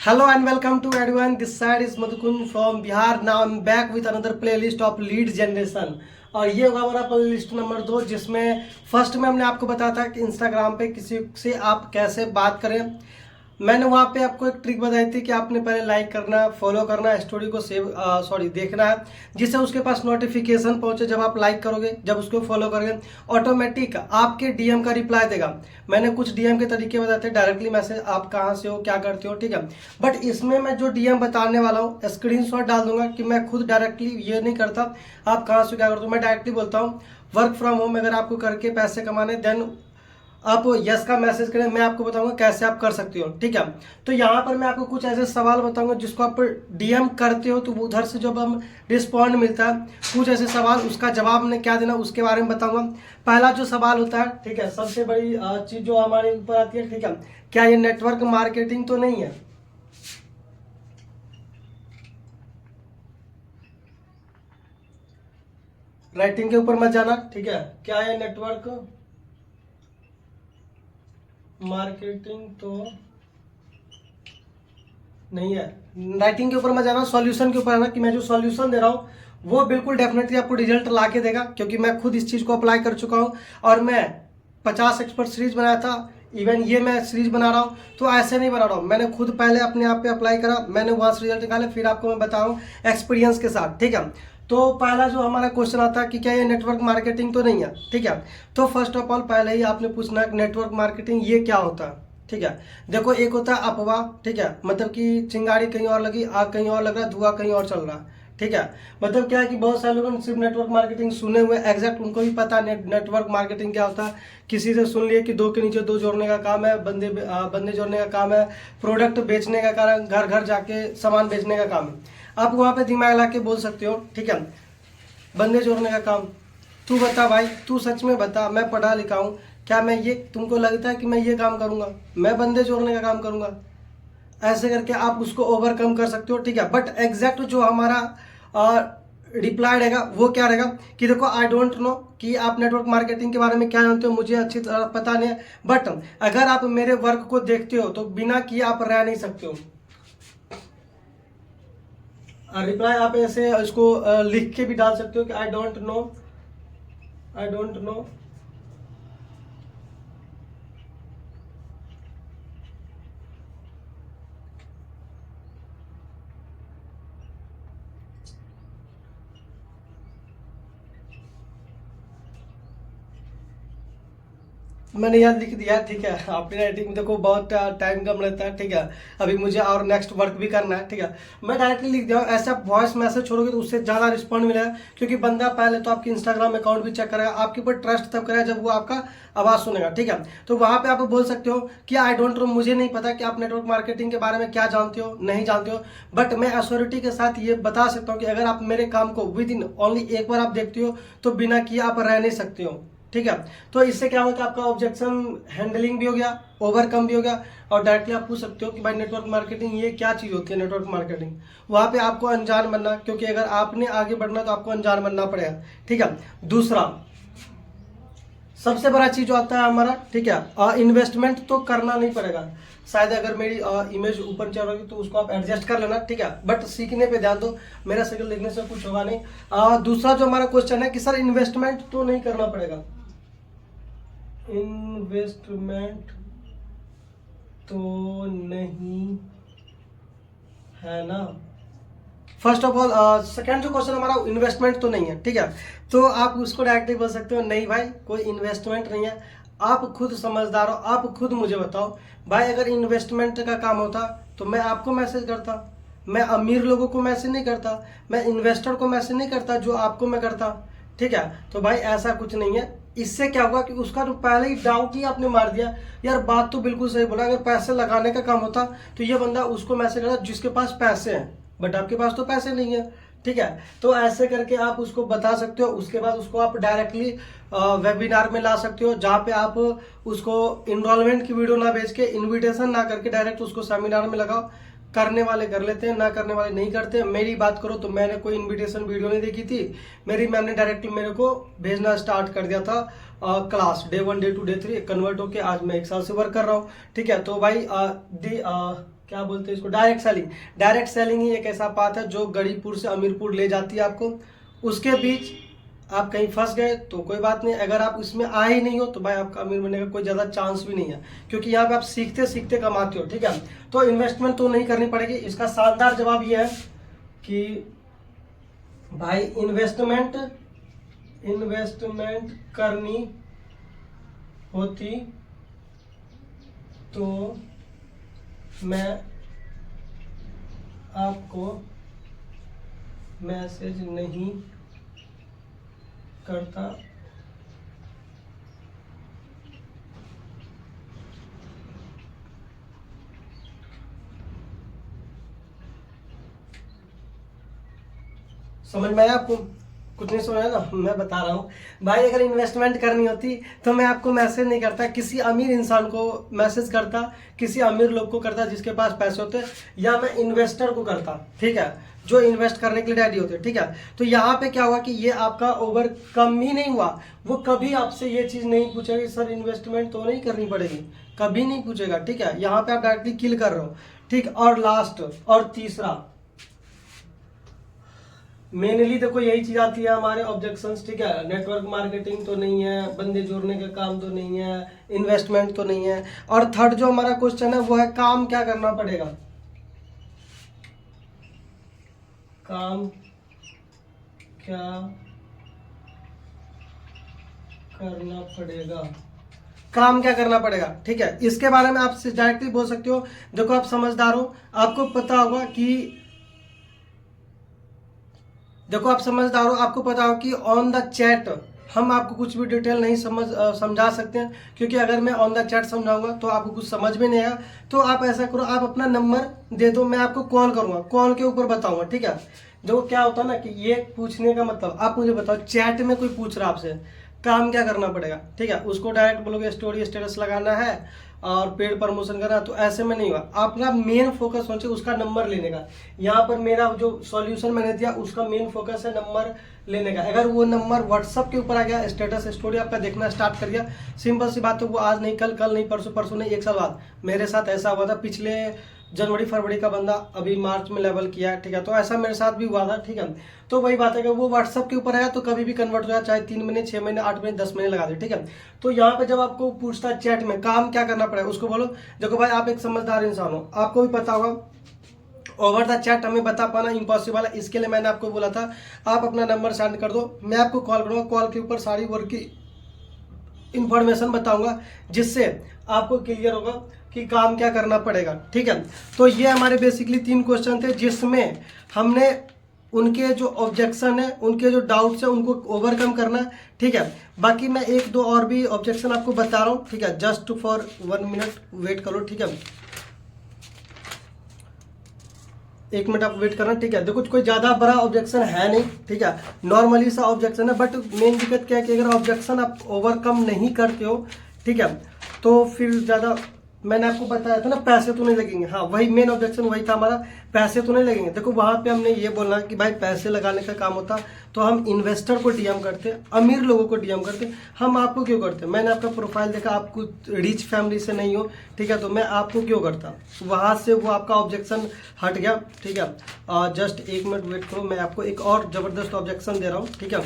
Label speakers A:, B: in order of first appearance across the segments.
A: Hello and welcome to everyone. This side is Madhukun from Bihar. Now I'm back with another playlist of lead generation. और ये होगा हमारा playlist number 2, जिसमें first में हमने आपको बताया था कि इंस्टाग्राम पे किसी से आप कैसे बात करें। मैंने वहाँ पे आपको एक ट्रिक बताई थी कि आपने पहले लाइक करना, फॉलो करना, स्टोरी को देखना है, जिससे उसके पास नोटिफिकेशन पहुँचे। जब आप लाइक करोगे, जब उसको फॉलो करोगे, ऑटोमेटिक आपके डीएम का रिप्लाई देगा। मैंने कुछ डीएम के तरीके बताए थे, डायरेक्टली मैसेज, आप कहाँ से हो, क्या करते हो, ठीक है। बट इसमें मैं जो डीएम बताने वाला हूँ, स्क्रीनशॉट डाल दूंगा कि मैं खुद डायरेक्टली ये नहीं करता आप कहाँ से क्या करते हो। मैं डायरेक्टली बोलता हूँ वर्क फ्रॉम होम अगर आपको करके पैसे कमाने, देन आप यस का मैसेज करें। मैं आपको बताऊंगा कैसे आप कर सकते हो, ठीक है। तो यहाँ पर मैं आपको कुछ ऐसे सवाल बताऊंगा जिसको आप डीएम करते हो तो उधर से जब हम रिस्पॉन्ड मिलता है, कुछ ऐसे सवाल, उसका जवाब हमने क्या देना उसके बारे में बताऊंगा। पहला जो सवाल होता है, ठीक है, सबसे बड़ी चीज जो हमारे ऊपर आती है, ठीक है, क्या ये नेटवर्क मार्केटिंग तो नहीं है। राइटिंग के ऊपर मत जाना, ठीक है। क्या ये नेटवर्क मार्केटिंग तो नहीं है। राइटिंग के ऊपर मैं जा रहा हूँ, सॉल्यूशन के ऊपर है ना, कि मैं जो सॉल्यूशन दे रहा हूँ वो बिल्कुल डेफिनेटली आपको रिजल्ट ला के देगा, क्योंकि मैं खुद इस चीज़ को अप्लाई कर चुका हूँ। और मैं 50 एक्सपर्ट सीरीज बनाया था, इवन ये मैं सीरीज बना रहा हूँ तो ऐसे नहीं बना रहा हूँ। मैंने खुद पहले अपने आप पे अप्लाई करा, मैंने वहाँ से रिजल्ट निकाले, फिर आपको मैं बताऊँ एक्सपीरियंस के साथ, ठीक है। तो पहला जो हमारा क्वेश्चन आता है कि क्या ये नेटवर्क मार्केटिंग तो नहीं है, ठीक है। तो फर्स्ट ऑफ ऑल पहले ही आपने पूछना है नेटवर्क मार्केटिंग ये क्या होता है, ठीक है। देखो, एक होता है अफवाह, ठीक है, मतलब कि चिंगारी कहीं और लगी, आग कहीं और लग रहा है, धुआं कहीं और चल रहा है, ठीक है। मतलब क्या है कि बहुत सारे लोगों ने सिर्फ नेटवर्क मार्केटिंग सुने हुए, एग्जैक्ट उनको भी पता नेटवर्क मार्केटिंग क्या होता है। किसी से सुन लिए कि दो के नीचे दो जोड़ने का काम है, बंदे जोड़ने का काम है, प्रोडक्ट बेचने का काम, घर घर जाके सामान बेचने का काम है। आप वहाँ पे दिमाग ला के बोल सकते हो, ठीक है, बंदे जोड़ने का काम। तू बता भाई, तू सच में बता, मैं पढ़ा लिखा हूँ, क्या मैं ये, तुमको लगता है कि मैं ये काम करूँगा, मैं बंदे जोड़ने का काम करूँगा? ऐसे करके आप उसको ओवरकम कर सकते हो, ठीक है। बट एग्जैक्ट जो हमारा रिप्लाई रहेगा वो क्या रहेगा कि देखो, आई डोंट नो कि आप नेटवर्क मार्केटिंग के बारे में क्या जानते हो, मुझे अच्छी तरह पता नहीं है, बट अगर आप मेरे वर्क को देखते हो तो बिना किए आप रह नहीं सकते हो। रिप्लाई आप ऐसे इसको लिख के भी डाल सकते हो कि I don't know, I don't know मैंने याद लिख दिया, ठीक है। आपकी राइटिंग में देखो बहुत टाइम कम रहता है, ठीक है। अभी मुझे और नेक्स्ट वर्क भी करना है, ठीक है। मैं डायरेक्टली लिख दिया हूँ। ऐसा वॉइस मैसेज छोड़ोगे तो उससे ज़्यादा रिस्पॉन्ड मिलेगा, क्योंकि बंदा पहले तो आपकी इंस्टाग्राम अकाउंट भी चेक करेगा, आपके ऊपर ट्रस्ट तब करेगा जब वो आपका आवाज़ सुनेगा, ठीक है। तो वहाँ पे आप बोल सकते हो कि आई डोंट नो, मुझे नहीं पता कि आप नेटवर्क मार्केटिंग के बारे में क्या जानते हो, नहीं जानते हो, बट मैं अश्योरिटी के साथ ये बता सकता हूँ कि अगर आप मेरे काम को विद इन ओनली एक बार आप देखते हो तो बिना किए आप रह नहीं सकते हो, ठीक है। तो इससे क्या होगा कि आपका ऑब्जेक्शन हैंडलिंग भी हो गया, ओवरकम भी हो गया, और डायरेक्टली आप पूछ सकते हो कि भाई नेटवर्क मार्केटिंग ये क्या चीज़ होती है। नेटवर्क मार्केटिंग वहाँ पे आपको अनजान बनना, क्योंकि अगर आपने आगे बढ़ना तो आपको अनजान बनना पड़ेगा, ठीक है। दूसरा सबसे बड़ा चीज़ जो आता है हमारा, ठीक है, इन्वेस्टमेंट तो करना नहीं पड़ेगा। शायद अगर मेरी इमेज ऊपर चल रही तो उसको आप एडजस्ट कर लेना, ठीक है, बट सीखने पे ध्यान दो, मेरा शक्ल देखने से कुछ होगा नहीं। दूसरा जो हमारा क्वेश्चन है कि सर इन्वेस्टमेंट तो नहीं करना पड़ेगा, इन्वेस्टमेंट तो नहीं है ना। फर्स्ट ऑफ ऑल सेकंड जो क्वेश्चन हमारा, इन्वेस्टमेंट तो नहीं है, ठीक है। तो आप उसको डायरेक्टली बोल सकते हो, नहीं भाई कोई इन्वेस्टमेंट नहीं है, आप खुद समझदार हो, आप खुद मुझे बताओ भाई, अगर इन्वेस्टमेंट का काम होता तो मैं आपको मैसेज करता, मैं अमीर लोगों को मैसेज नहीं करता, मैं इन्वेस्टर को मैसेज नहीं करता जो आपको मैं करता, ठीक है। तो भाई ऐसा कुछ नहीं है। इससे क्या होगा कि उसका तो पहले ही डाउट ही आपने मार दिया। यार बात तो बिल्कुल सही बोला, अगर पैसे लगाने का काम होता तो ये बंदा उसको मैसेज करता जिसके पास पैसे हैं, बट आपके पास तो पैसे नहीं है, ठीक है। तो ऐसे करके आप उसको बता सकते हो। उसके बाद उसको आप डायरेक्टली वेबिनार में ला सकते हो, जहाँ पे आप उसको इनरोलमेंट की वीडियो ना भेज के, इन्विटेशन ना करके डायरेक्ट उसको सेमिनार में लगाओ। करने वाले कर लेते हैं, ना करने वाले नहीं करते। मेरी बात करो तो मैंने कोई इनविटेशन वीडियो नहीं देखी थी, मेरी मैम ने डायरेक्टली मेरे को भेजना स्टार्ट कर दिया था class. Day 1 day 2 day 3 convert होके आज मैं 1 साल से वर्क कर रहा हूँ, ठीक है। तो भाई क्या बोलते हैं इसको, डायरेक्ट सेलिंग। डायरेक्ट सेलिंग ही एक ऐसा पाथ है जो गरीबपुर से अमीरपुर ले जाती है आपको। उसके बीच आप कहीं फंस गए तो कोई बात नहीं, अगर आप इसमें आए ही नहीं हो तो भाई आपका अमीर बनने का कोई ज़्यादा चांस भी नहीं है, क्योंकि यहाँ पे आप सीखते सीखते कमाते हो, ठीक है। तो इन्वेस्टमेंट तो नहीं करनी पड़ेगी। इसका शानदार जवाब ये है कि भाई इन्वेस्टमेंट करनी होती तो मैं आपको मैसेज नहीं करता। समझ में आया आपको? कुछ नहीं समझा ना, मैं बता रहा हूँ भाई। अगर इन्वेस्टमेंट करनी होती तो मैं आपको मैसेज नहीं करता, किसी अमीर इंसान को मैसेज करता, किसी अमीर लोग को करता जिसके पास पैसे होते, या मैं इन्वेस्टर को करता, ठीक है, जो इन्वेस्ट करने के लिए रेडी होते, ठीक है। तो यहाँ पे क्या हुआ कि ये आपका ओवरकम ही नहीं हुआ। वो कभी आपसे ये चीज़ नहीं पूछेगा सर इन्वेस्टमेंट तो नहीं करनी पड़ेगी, कभी नहीं पूछेगा, ठीक है। यहाँ पे आप डायरेक्टली किल कर रहे हो, ठीक। और लास्ट और तीसरा मेनली देखो यही चीज आती है हमारे ऑब्जेक्शंस, ठीक है। नेटवर्क मार्केटिंग तो नहीं है, बंदे जोड़ने का काम तो नहीं है, इन्वेस्टमेंट तो नहीं है। और थर्ड जो हमारा क्वेश्चन है वो है काम क्या करना पड़ेगा। काम क्या करना पड़ेगा, काम क्या करना पड़ेगा, ठीक है। इसके बारे में आप डायरेक्टली बोल सकते हो। देखो आप समझदार हो, आपको पता होगा कि आपको पता हो कि ऑन द चैट हम आपको कुछ भी डिटेल नहीं समझा सकते हैं, क्योंकि अगर मैं ऑन द चैट समझाऊंगा तो आपको कुछ समझ में नहीं आएगा। तो आप ऐसा करो, आप अपना नंबर दे दो, मैं आपको कॉल करूंगा, कॉल के ऊपर बताऊंगा, ठीक है। जो क्या होता है ना कि ये पूछने का मतलब, आप मुझे बताओ चैट में कोई पूछ रहा आपसे काम क्या करना पड़ेगा, ठीक है, उसको डायरेक्ट बोलोगे स्टोरी स्टेटस लगाना है और पेड प्रमोशन करना, तो ऐसे में नहीं हुआ। अपना मेन फोकस होना चाहिए उसका नंबर लेने का। यहाँ पर मेरा जो सॉल्यूशन मैंने दिया उसका मेन फोकस है नंबर लेने का। अगर वो नंबर व्हाट्सअप के ऊपर आ गया, स्टेटस स्टोरी आपका देखना स्टार्ट कर गया, सिंपल सी बात है, वो आज नहीं कल, कल नहीं परसों, परसों नहीं 1 साल बाद। मेरे साथ ऐसा हुआ था, पिछले जनवरी फरवरी का बंदा अभी मार्च में लेवल किया, ठीक है। तो ऐसा मेरे साथ भी हुआ था, ठीक है। तो वही बात है कि वो व्हाट्सअप के ऊपर आया तो कभी भी कन्वर्ट हो जाए, चाहे 3 महीने 6 महीने 8 महीने 10 महीने लगा दे, ठीक है। तो यहाँ पे जब आपको पूछता है चैट में काम क्या करना पड़ेगा, उसको बोलो देखो भाई आप एक समझदार इंसान हो, आपको भी पता होगा ओवर द चैट हमें बता पाना इम्पॉसिबल है। इसके लिए मैंने आपको बोला था आप अपना नंबर सेंड कर दो, मैं आपको कॉल करूँगा, कॉल के ऊपर सारी वर्क की इंफॉर्मेशन बताऊंगा, जिससे आपको क्लियर होगा कि काम क्या करना पड़ेगा, ठीक है। तो ये हमारे बेसिकली 3 क्वेश्चन थे, जिसमें हमने उनके जो ऑब्जेक्शन है, उनके जो डाउट्स है, उनको ओवरकम करना है, ठीक है। बाकी मैं 1-2 और भी ऑब्जेक्शन आपको बता रहा हूँ, ठीक है। जस्ट फॉर 1 मिनट वेट करो, ठीक है, 1 मिनट आप वेट करना, ठीक है। देखो कोई ज़्यादा बड़ा ऑब्जेक्शन है नहीं, ठीक है, नॉर्मली सा ऑब्जेक्शन है। बट मेन दिक्कत क्या है कि अगर ऑब्जेक्शन आप ओवरकम नहीं करते हो, ठीक है, तो फिर ज़्यादा, मैंने आपको बताया था ना पैसे तो नहीं लगेंगे, हाँ वही मेन ऑब्जेक्शन वही था हमारा, पैसे तो नहीं लगेंगे। देखो वहाँ पे हमने ये बोलना कि भाई पैसे लगाने का काम होता तो हम इन्वेस्टर को डीएम करते, अमीर लोगों को डीएम करते, हम आपको क्यों करते। मैंने आपका प्रोफाइल देखा, आप कुछ रिच फैमिली से नहीं हो, ठीक है, तो मैं आपको क्यों करता। वहाँ से वो आपका ऑब्जेक्शन हट गया, ठीक है। जस्ट 1 मिनट वेट करो, मैं आपको एक और ज़बरदस्त ऑब्जेक्शन दे रहा हूँ, ठीक है।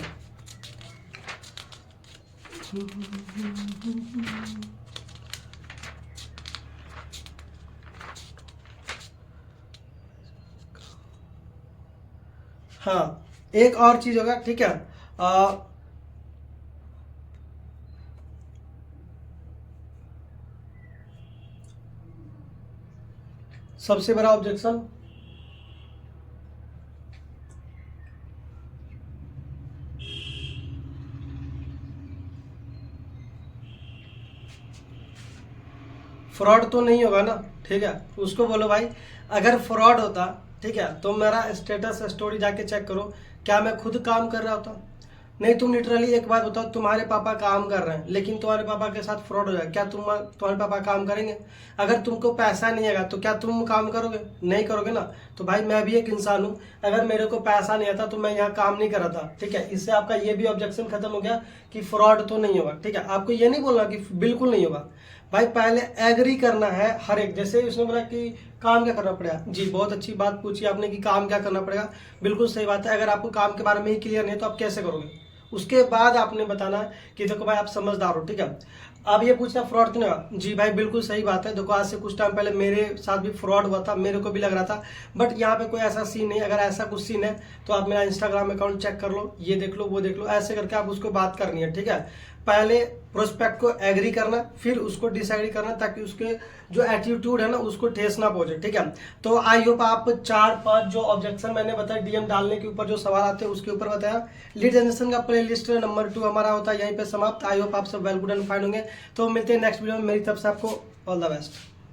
A: हाँ एक और चीज होगा, ठीक है। सबसे बड़ा ऑब्जेक्शन, फ्रॉड तो नहीं होगा ना, ठीक है। उसको बोलो भाई अगर फ्रॉड होता, ठीक है, तो मेरा स्टेटस स्टोरी जाके चेक करो, क्या मैं खुद काम कर रहा होता। नहीं, तुम लिटरली एक बात बताओ, तुम्हारे पापा काम कर रहे हैं लेकिन तुम्हारे पापा के साथ फ्रॉड हो जाए, क्या तुम्हारे पापा काम करेंगे। अगर तुमको पैसा नहीं आएगा तो क्या तुम काम करोगे, नहीं करोगे ना। तो भाई मैं भी एक इंसान हूँ, अगर मेरे को पैसा नहीं आता तो मैं यहाँ काम नहीं कर रहा था, ठीक है। इससे आपका ये भी ऑब्जेक्शन खत्म हो गया कि फ्रॉड तो नहीं होगा, ठीक है। आपको ये नहीं बोलना कि बिल्कुल नहीं होगा, भाई पहले एग्री करना है हर एक। जैसे उसने बोला कि काम क्या करना पड़ेगा, जी बहुत अच्छी बात पूछी आपने कि काम क्या करना पड़ेगा, बिल्कुल सही बात है। अगर आपको काम के बारे में ही क्लियर नहीं है तो आप कैसे करोगे, उसके बाद आपने बताना कि देखो भाई आप समझदार हो, ठीक है। अब ये पूछना फ्रॉड तो नहीं हुआ, जी भाई बिल्कुल सही बात है। देखो आज से कुछ टाइम पहले मेरे साथ भी फ्रॉड हुआ था, मेरे को भी लग रहा था, बट यहाँ पे कोई ऐसा सीन नहीं। अगर ऐसा कुछ सीन है तो आप मेरा इंस्टाग्राम अकाउंट चेक कर लो, ये देख लो वो देख लो, ऐसे करके आप उसको बात करनी है, ठीक है। पहले प्रोस्पेक्ट को एग्री करना, फिर उसको डिसाइड करना, ताकि उसके जो एटीट्यूड है ना उसको ठेस ना पहुंचे, ठीक है। तो आई होप आप 4-5 जो ऑब्जेक्शन मैंने बताया डीएम डालने के ऊपर जो सवाल आते हैं उसके ऊपर बताया। लीड जनरेशन का प्ले लिस्ट नंबर 2 हमारा होता है यहीं पे समाप्त। आई होप आप सब वेल गुड एंड फाइन होंगे। तो मिलते हैं नेक्स्ट वीडियो में। मेरी तरफ से आपको ऑल द बेस्ट।